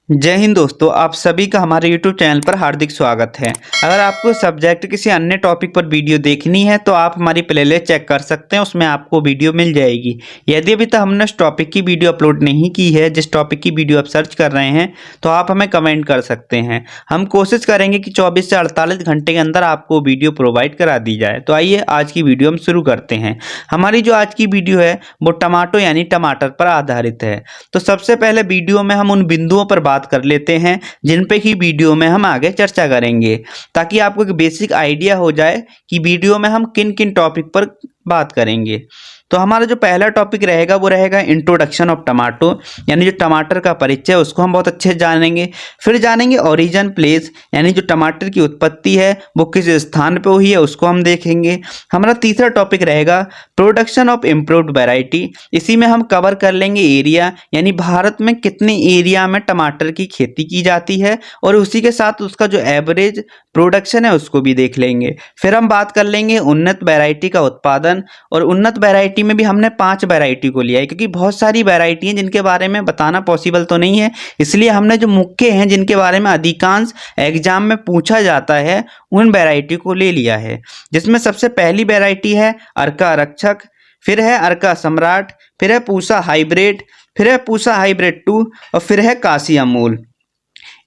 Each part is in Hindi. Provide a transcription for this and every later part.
जय हिंद दोस्तों, आप सभी का हमारे YouTube चैनल पर हार्दिक स्वागत है। अगर आपको सब्जेक्ट किसी अन्य टॉपिक पर वीडियो देखनी है तो आप हमारी प्लेलिस्ट चेक कर सकते हैं, उसमें आपको वीडियो मिल जाएगी। यदि अभी तक हमने उस टॉपिक की वीडियो अपलोड नहीं की है, जिस टॉपिक की वीडियो आप सर्च कर रहे हैं, तो आप हमें कमेंट कर सकते हैं। हम कोशिश करेंगे कि 24 से 48 घंटे के अंदर आपको वीडियो प्रोवाइड करा दी जाए। तो आइए आज की वीडियो हम शुरू करते हैं। हमारी जो आज की वीडियो है वो टमाटो यानी टमाटर पर आधारित है। तो सबसे पहले वीडियो में हम उन बिंदुओं पर बात कर लेते हैं जिन पे की वीडियो में हम आगे चर्चा करेंगे, ताकि आपको एक बेसिक आइडिया हो जाए कि वीडियो में हम किन किन टॉपिक पर बात करेंगे। तो हमारा जो पहला टॉपिक रहेगा वो रहेगा इंट्रोडक्शन ऑफ टमाटो, यानी जो टमाटर का परिचय उसको हम बहुत अच्छे से जानेंगे। फिर जानेंगे ओरिजिन प्लेस, यानी जो टमाटर की उत्पत्ति है वो किस स्थान पे हुई है उसको हम देखेंगे। हमारा तीसरा टॉपिक रहेगा प्रोडक्शन ऑफ इम्प्रूव्ड वैरायटी। इसी में हम कवर कर लेंगे एरिया, यानी भारत में कितने एरिया में टमाटर की खेती की जाती है, और उसी के साथ उसका जो एवरेज प्रोडक्शन है उसको भी देख लेंगे। फिर हम बात कर लेंगे उन्नत वैरायटी का उत्पादन, और उन्नत वैरायटी में भी हमने 5 वैरायटी को लिया है, क्योंकि बहुत सारी वैरायटी हैं जिनके बारे में बताना पॉसिबल तो नहीं है, इसलिए हमने जो मुख्य हैं जिनके बारे में अधिकांश एग्जाम में पूछा जाता है उन वैरायटी को ले लिया है। जिसमें सबसे पहली वैरायटी है अर्का आरक्षक, फिर है अर्का सम्राट, फिर है पूसा हाइब्रिड, फिर है पूसा हाइब्रिड 2, और फिर है काशी अमूल।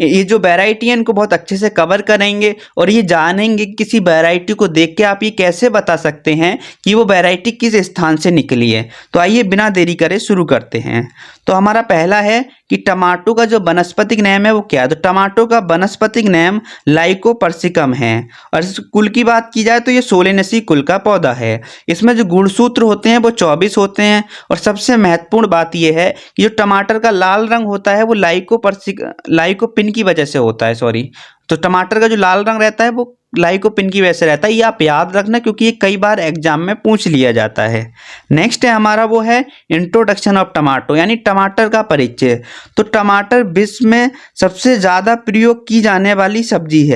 ये जो वैरायटी है इनको बहुत अच्छे से कवर करेंगे, और ये जानेंगे कि किसी वैरायटी को देख के आप ये कैसे बता सकते हैं कि वो वैरायटी किस स्थान से निकली है। तो आइए बिना देरी करे शुरू करते हैं। तो हमारा पहला है कि टमाटो का जो वनस्पतिक नाम है वो क्या है। तो टमाटो का वनस्पतिक नाम लाइकोपर्सिकम है, और इस कुल की बात की जाए तो ये सोलेनेसी कुल का पौधा है। इसमें जो गुणसूत्र होते हैं वो 24 होते हैं, और सबसे महत्वपूर्ण बात यह है कि जो टमाटर का लाल रंग होता है वो लाइकोपिन की वजह से होता है। तो टमाटर का जो लाल रंग रहता है वो लाइकोपिन की वजह से रहता है। ये आप याद रखना, क्योंकि ये कई बार एग्जाम में पूछ लिया जाता है। नेक्स्ट है हमारा वो है इंट्रोडक्शन ऑफ टमाटो, यानी टमाटर का परिचय। तो टमाटर विश्व में सबसे ज़्यादा प्रयोग की जाने वाली सब्जी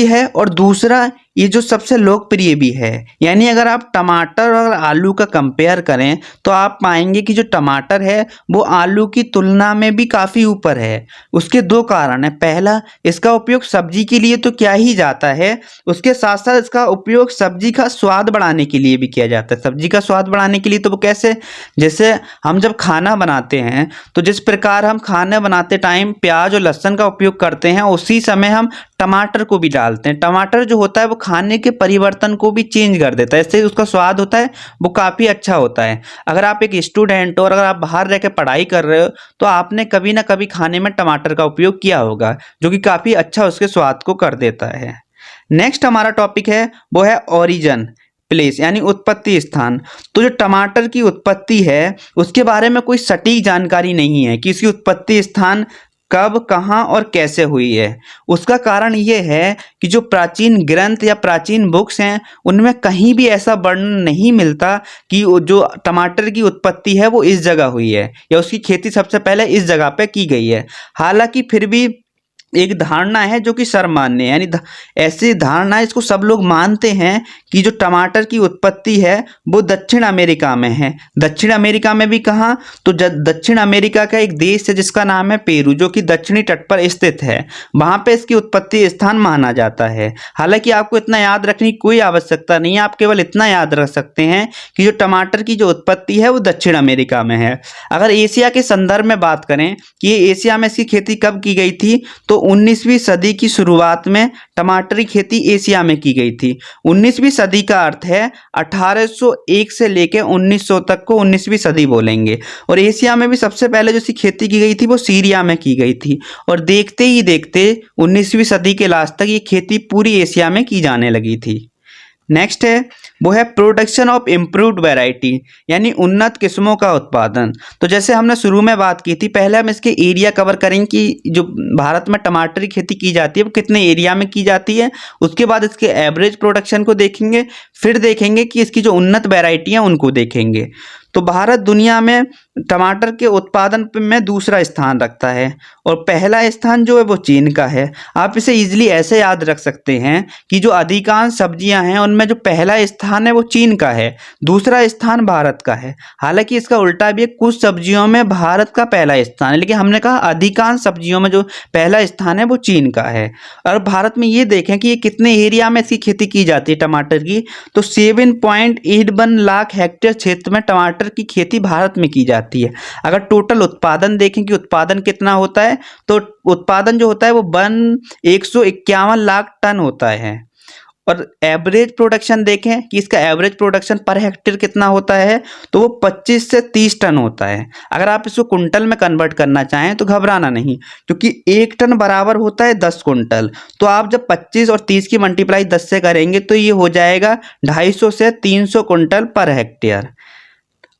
है, और दूसरा ये जो सबसे लोकप्रिय भी है। यानी अगर आप टमाटर और आलू का कंपेयर करें तो आप पाएंगे कि जो टमाटर है वो आलू की तुलना में भी काफ़ी ऊपर है। उसके 2 कारण हैं। पहला, इसका उपयोग सब्जी के लिए तो क्या ही जाता है, उसके साथ साथ इसका उपयोग सब्जी का स्वाद बढ़ाने के लिए भी किया जाता है। सब्जी का स्वाद बढ़ाने के लिए तो वो कैसे, जैसे हम जब खाना बनाते हैं तो जिस प्रकार हम खाना बनाते टाइम प्याज और लहसुन का उपयोग करते हैं, उसी समय हम टमाटर को भी डालते हैं। टमाटर जो होता है वो खाने के परिवर्तन को भी चेंज कर देता है, इससे उसका स्वाद होता है वो काफ़ी अच्छा होता है। अगर आप एक स्टूडेंट हो और अगर आप बाहर रह के पढ़ाई कर रहे हो तो आपने कभी ना कभी खाने में टमाटर का उपयोग किया होगा, जो कि काफ़ी अच्छा उसके स्वाद को कर देता है। नेक्स्ट हमारा टॉपिक है वो है ओरिजिन प्लेस, यानी उत्पत्ति स्थान। तो जो टमाटर की उत्पत्ति है उसके बारे में कोई सटीक जानकारी नहीं है कि इसकी उत्पत्ति स्थान कब, कहाँ और कैसे हुई है। उसका कारण ये है कि जो प्राचीन ग्रंथ या प्राचीन बुक्स हैं उनमें कहीं भी ऐसा वर्णन नहीं मिलता कि जो टमाटर की उत्पत्ति है वो इस जगह हुई है, या उसकी खेती सबसे पहले इस जगह पे की गई है। हालांकि फिर भी एक धारणा है जो कि सर्वमान्य है, यानी ऐसी धारणा है, इसको सब लोग मानते हैं कि जो टमाटर की उत्पत्ति है वो दक्षिण अमेरिका में है। दक्षिण अमेरिका में भी कहाँ, तो दक्षिण अमेरिका का एक देश है जिसका नाम है पेरू, जो कि दक्षिणी तट पर स्थित है। वहाँ पे इसकी उत्पत्ति स्थान माना जाता है। हालांकि आपको इतना याद रखने की कोई आवश्यकता नहीं है, आप केवल इतना याद रख सकते हैं कि जो टमाटर की जो उत्पत्ति है वो दक्षिण अमेरिका में है। अगर एशिया के संदर्भ में बात करें कि ये एशिया में इसकी खेती कब की गई थी, तो 19वीं सदी की शुरुआत में टमाटर की खेती एशिया में की गई थी। 19वीं सदी का अर्थ है 1801 से लेकर 1900 तक को 19वीं सदी बोलेंगे। और एशिया में भी सबसे पहले जो इसकी खेती की गई थी वो सीरिया में की गई थी, और देखते ही देखते 19वीं सदी के लास्ट तक ये खेती पूरी एशिया में की जाने लगी थी। नेक्स्ट है वो है प्रोडक्शन ऑफ इम्प्रूव्ड वैरायटी, यानी उन्नत किस्मों का उत्पादन। तो जैसे हमने शुरू में बात की थी, पहले हम इसके एरिया कवर करेंगे कि जो भारत में टमाटर की खेती की जाती है वो कितने एरिया में की जाती है। उसके बाद इसके एवरेज प्रोडक्शन को देखेंगे, फिर देखेंगे कि इसकी जो उन्नत वैरायटी है उनको देखेंगे। तो भारत दुनिया में टमाटर के उत्पादन में दूसरा स्थान रखता है और पहला स्थान जो है वो चीन का है। आप इसे इजीली ऐसे याद रख सकते हैं कि जो अधिकांश सब्जियां हैं उनमें जो पहला स्थान है वो चीन का है, दूसरा स्थान भारत का है। हालांकि इसका उल्टा भी है, कुछ सब्जियों में भारत का पहला स्थान है, लेकिन हमने कहा अधिकांश सब्जियों में जो पहला स्थान है वो चीन का है। और भारत में ये देखें कि ये कितने एरिया में इसकी खेती की जाती है टमाटर की, तो 7.81 लाख हेक्टेयर क्षेत्र में टमाटर की खेती भारत में की जाती है। अगर टोटल उत्पादन देखें कि उत्पादन कितना होता है, तो उत्पादन जो होता है वो 151 लाख टन होता है। और एवरेज प्रोडक्शन देखें कि इसका एवरेज प्रोडक्शन पर हेक्टेयर कितना होता है, तो वो 25 से 30 टन होता है। अगर आप इसको कुंटल में कन्वर्ट करना चाहें तो घबराना नहीं, क्योंकि 1 टन बराबर होता है 10 कुंटल। तो आप जब 25 और 30 की मल्टीप्लाई 10 से करेंगे तो ये हो जाएगा 250 से 300 कुंटल पर हेक्टेयर।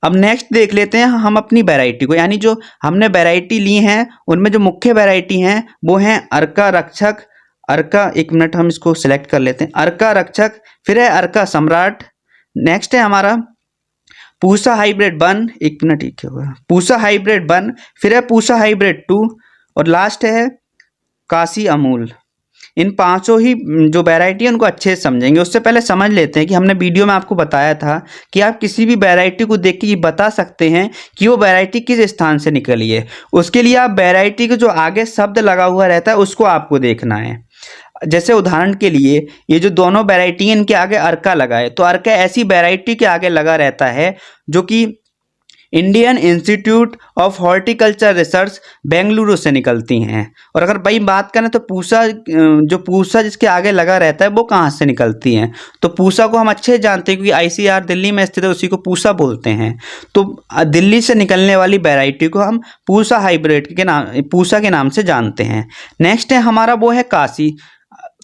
अब नेक्स्ट देख लेते हैं हम अपनी वैरायटी को, यानी जो हमने वैरायटी ली हैं उनमें जो मुख्य वैरायटी हैं वो हैं अर्का रक्षक, अर्का, एक मिनट हम इसको सिलेक्ट कर लेते हैं, अर्का रक्षक, फिर है अर्का सम्राट, नेक्स्ट है हमारा पूसा हाइब्रिड 1, एक मिनट ठीक है, पूसा हाइब्रिड 1, फिर है पूसा हाइब्रिड 2 और लास्ट है काशी अमूल। इन पांचों ही जो वैरायटी है उनको अच्छे से समझेंगे। उससे पहले समझ लेते हैं कि हमने वीडियो में आपको बताया था कि आप किसी भी वैरायटी को देख के ये बता सकते हैं कि वो वैरायटी किस स्थान से निकली है। उसके लिए आप वैरायटी के जो आगे शब्द लगा हुआ रहता है उसको आपको देखना है। जैसे उदाहरण के लिए ये जो दोनों वैरायटी हैं इनके आगे अर्का लगा है, तो अर्का ऐसी वैरायटी के आगे लगा रहता है जो कि Indian institute of horticulture research Bengaluru से निकलती हैं। और अगर भाई बात करें तो पूसा, जो पूसा जिसके आगे लगा रहता है वो कहाँ से निकलती हैं, तो पूसा को हम अच्छे जानते हैं क्योंकि आईसीआर दिल्ली में स्थित है, उसी को पूसा बोलते हैं। तो दिल्ली से निकलने वाली वैरायटी को हम पूसा हाइब्रिड के नाम, पूसा के नाम से जानते हैं। नेक्स्ट है हमारा वो है काशी,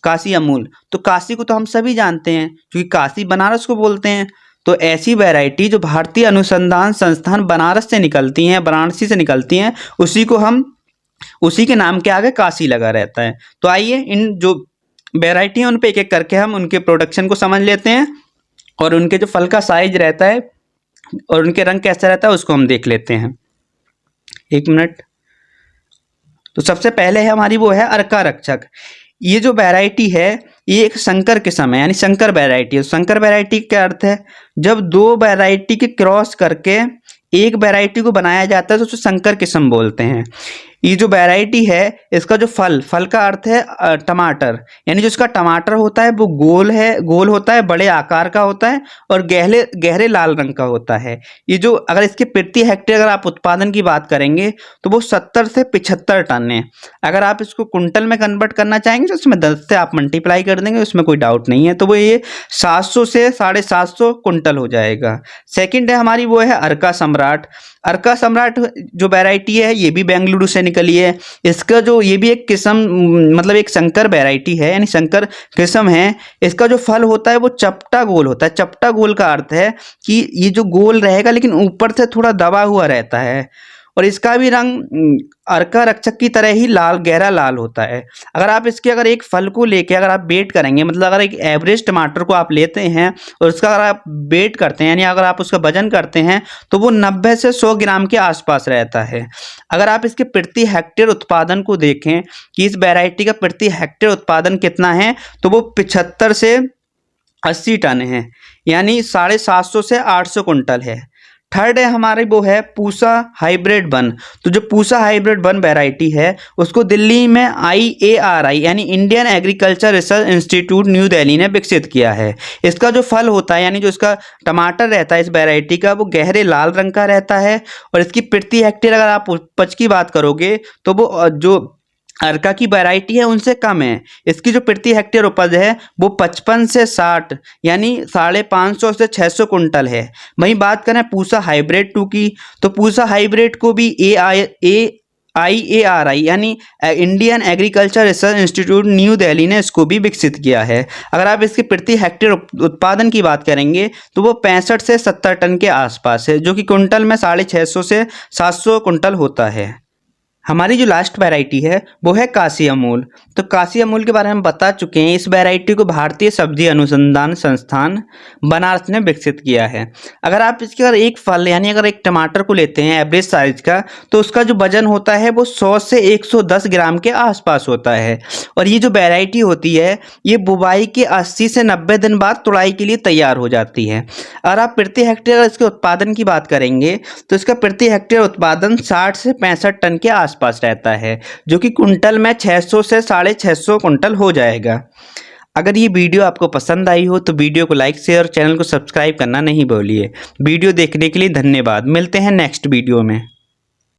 काशी अमूल। तो काशी को तो हम सभी जानते हैं क्योंकि काशी बनारस को बोलते हैं। तो ऐसी वैरायटी जो भारतीय अनुसंधान संस्थान बनारस से निकलती हैं, वाराणसी से निकलती हैं, उसी को हम, उसी के नाम के आगे काशी लगा रहता है। तो आइए इन जो वैरायटी हैं उन पे एक एक करके हम उनके प्रोडक्शन को समझ लेते हैं और उनके जो फल का साइज रहता है और उनके रंग कैसा रहता है उसको हम देख लेते हैं। एक मिनट। तो सबसे पहले है हमारी वो है अर्का रक्षक। ये जो वैरायटी है ये एक संकर किस्म है, यानी संकर वैरायटी है। संकर वैरायटी क्या अर्थ है, जब दो वैरायटी के क्रॉस करके एक वैरायटी को बनाया जाता है तो उसे संकर किस्म बोलते हैं। ये जो वैरायटी है इसका जो फल का अर्थ है टमाटर, यानी जो इसका टमाटर होता है वो गोल होता है, बड़े आकार का होता है और गहरे लाल रंग का होता है। ये जो अगर इसके प्रति हेक्टेयर अगर आप उत्पादन की बात करेंगे तो वो 70 से 75 टन है। अगर आप इसको कुंटल में कन्वर्ट करना चाहेंगे तो उसमें 10 से आप मल्टीप्लाई कर देंगे, उसमें कोई डाउट नहीं है। तो वो ये 700 से 750 कुंटल हो जाएगा। सेकेंड है हमारी वो है अर्का सम्राट। अर्का सम्राट जो वैरायटी है ये भी बेंगलुरु से निकली है। इसका जो ये भी एक किस्म, मतलब एक संकर वैरायटी है, यानी संकर किस्म है। इसका जो फल होता है वो चपटा गोल होता है। चपटा गोल का अर्थ है कि ये जो गोल रहेगा लेकिन ऊपर से थोड़ा दबा हुआ रहता है और इसका भी रंग अर्का रक्षक की तरह ही लाल, गहरा लाल होता है। अगर आप इसके अगर एक फल को लेके अगर आप वेट करेंगे, मतलब अगर एक एवरेज टमाटर को आप लेते हैं और उसका अगर आप वेट करते हैं, यानी अगर आप उसका वजन करते हैं तो वो 90 से 100 ग्राम के आसपास रहता है। अगर आप इसके प्रति हेक्टेयर उत्पादन को देखें कि इस वैरायटी का प्रति हेक्टेयर उत्पादन कितना है, तो वो 75 से 80 टन है, यानी 750 से 800 कुंटल है। थर्ड है हमारे वो है पूसा हाइब्रिड 1। तो जो पूसा हाइब्रिड 1 वैरायटी है उसको दिल्ली में IARI यानी Indian agriculture research institute new Delhi ने विकसित किया है। इसका जो फल होता है, यानी जो इसका टमाटर रहता है इस वैरायटी का, वो गहरे लाल रंग का रहता है और इसकी प्रति हेक्टेयर अगर आप उपज की बात करोगे तो वो जो अर्का की वैरायटी है उनसे कम है। इसकी जो प्रति हेक्टेयर उपज है वो 55 से 60 यानी 550 से 600 कुंटल है। वहीं बात करें पूसा हाइब्रिड 2 की, तो पूसा हाइब्रिड को भी IARI यानी Indian agriculture research institute new Delhi ने इसको भी विकसित किया है। अगर आप इसकी प्रति हेक्टेयर उत्पादन की बात करेंगे तो वो 65 से 70 टन के आसपास है, जो कि कुंटल में 650 से 700 कुंटल होता है। हमारी जो लास्ट वैरायटी है वो है काशी अमूल। तो काशी अमूल के बारे में बता चुके हैं। इस वैरायटी को भारतीय सब्जी अनुसंधान संस्थान बनारस ने विकसित किया है। अगर आप इसके अगर एक फल यानी अगर एक टमाटर को लेते हैं एवरेज साइज का, तो उसका जो वजन होता है वो 100 से 110 ग्राम के आसपास होता है। और ये जो वैरायटी होती है ये बुवाई के 80 से 90 दिन बाद तुड़ाई के लिए तैयार हो जाती है। अगर आप प्रति हेक्टेयर इसके उत्पादन की बात करेंगे तो इसका प्रति हेक्टेयर उत्पादन 60 से 65 टन के आसपास रहता है, जो कि कुंटल में 600 से 650 कुंटल हो जाएगा। अगर ये वीडियो आपको पसंद आई हो तो वीडियो को लाइक शेयर और चैनल को सब्सक्राइब करना नहीं भूलिए। वीडियो देखने के लिए धन्यवाद। मिलते हैं नेक्स्ट वीडियो में।